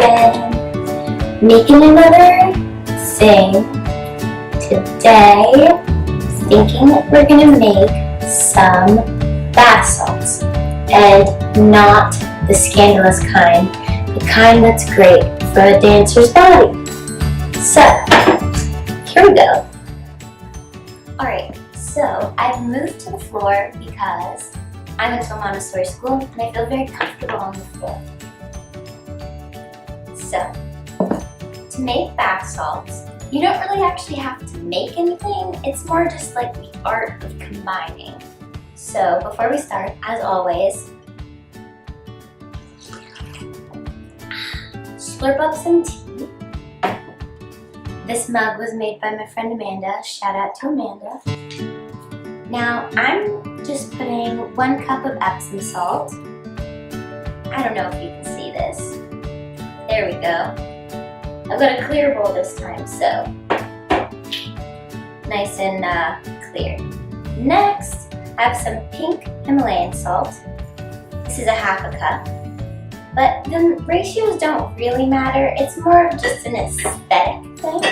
garden, making another thing. Today, thinking we're gonna make some bath salts, and not the scandalous kind, the kind that's great for a dancer's body. So, here we go. Alright, so I've moved to the floor because I went to a Montessori school and I feel very comfortable on the floor. So, to make bath salts, you don't really actually have to make anything. It's more just like the art of combining. So, before we start, as always, slurp up some tea. This mug was made by my friend Amanda. Shout out to Amanda. Now, I'm just putting 1 cup of Epsom salt. I don't know if you can see this. There we go. I've got a clear bowl this time, so nice and clear. Next, I have some pink Himalayan salt. This is a 1/2 cup. But the ratios don't really matter. It's more of just an aesthetic thing.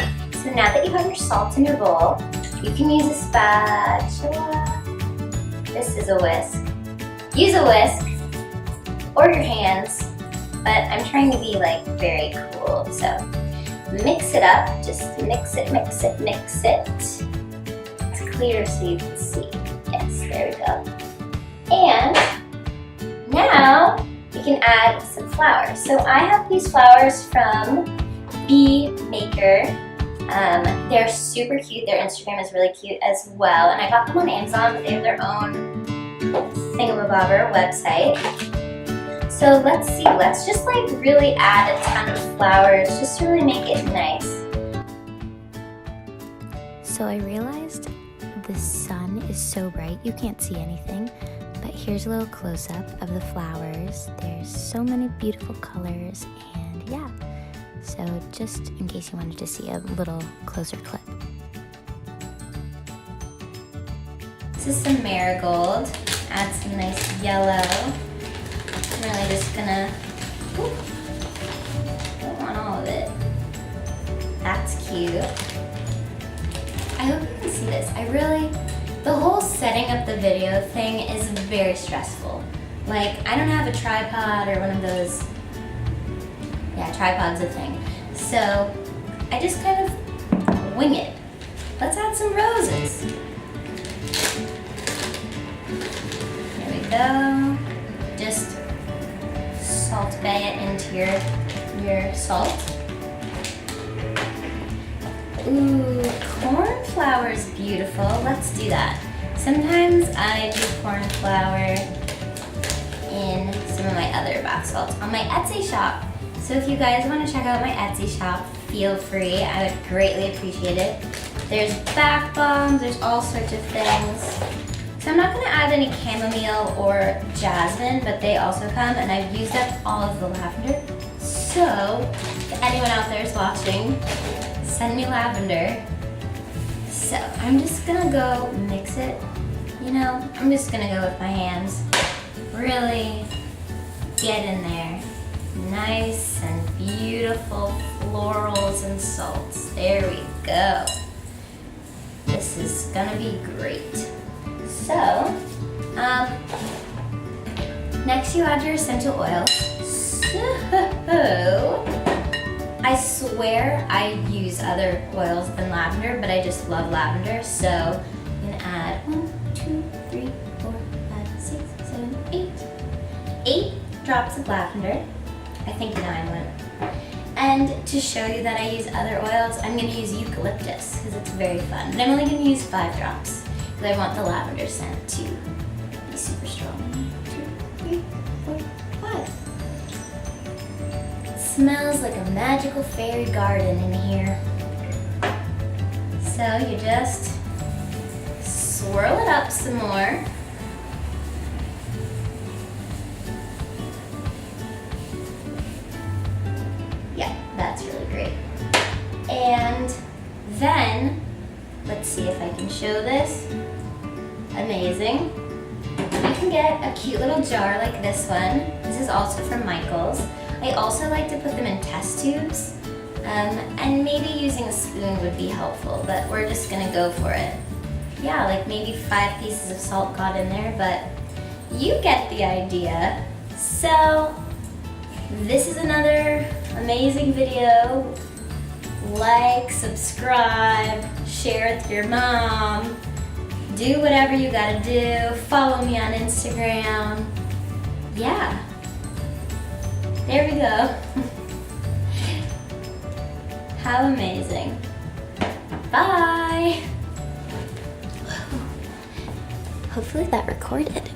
So now that you have your salt in your bowl, you can use a spatula. This is a whisk. Use a whisk or your hands, but I'm trying to be like very cool. So mix it up, just mix it, mix it, mix it. It's clear so you can see. Yes, there we go. And now you can add some flowers. So I have these flowers from Bee Maker. They're super cute. Their Instagram is really cute as well. And I got them on Amazon, but they have their own thingamabobber website. So let's see. Let's just like really add a ton of flowers just to really make it nice. So I realized the sun is so bright you can't see anything. But here's a little close-up of the flowers. There's so many beautiful colors, and yeah. So just in case you wanted to see a little closer clip. This is some marigold. Add some nice yellow. I'm really just gonna, don't want all of it. That's cute. I hope you can see this. The whole setting up the video thing is very stressful. Like, I don't have a tripod or one of those, yeah, tripod's a thing. So, I just kind of wing it. Let's add some roses. There we go. Just salt bay it into your salt. Ooh, cornflower is beautiful. Let's do that. Sometimes I do cornflower in some of my other bath salts on my Etsy shop. So if you guys want to check out my Etsy shop, feel free. I would greatly appreciate it. There's bath bombs, there's all sorts of things. So I'm not going to add any chamomile or jasmine, but they also come, and I've used up all of the lavender. So if anyone out there is watching, send me lavender. So I'm just gonna go mix it. You know, I'm just gonna go with my hands. Really get in there. Nice and beautiful florals and salts. There we go. This is gonna be great. So, next you add your essential oils. So, I swear I use other oils than lavender, but I just love lavender. So I'm gonna add 1, 2, 3, 4, 5, 6, 7, 8. 8 drops of lavender. I think 9 went. And to show you that I use other oils, I'm gonna use eucalyptus because it's very fun. But I'm only gonna use 5 drops because I want the lavender scent to be super strong. 1, 2, 3, 4, 5. Smells like a magical fairy garden in here. So you just swirl it up some more. Yeah, that's really great. And then, let's see if I can show this. Amazing. You can get a cute little jar like this one. This is also from Michaels. I also like to put them in test tubes, and maybe using a spoon would be helpful, but we're just gonna go for it. Yeah, like maybe 5 pieces of salt got in there, but you get the idea. So, this is another amazing video. Like, subscribe, share with your mom, do whatever you gotta do, follow me on Instagram. Yeah, there we go. How amazing. Bye. Hopefully that recorded.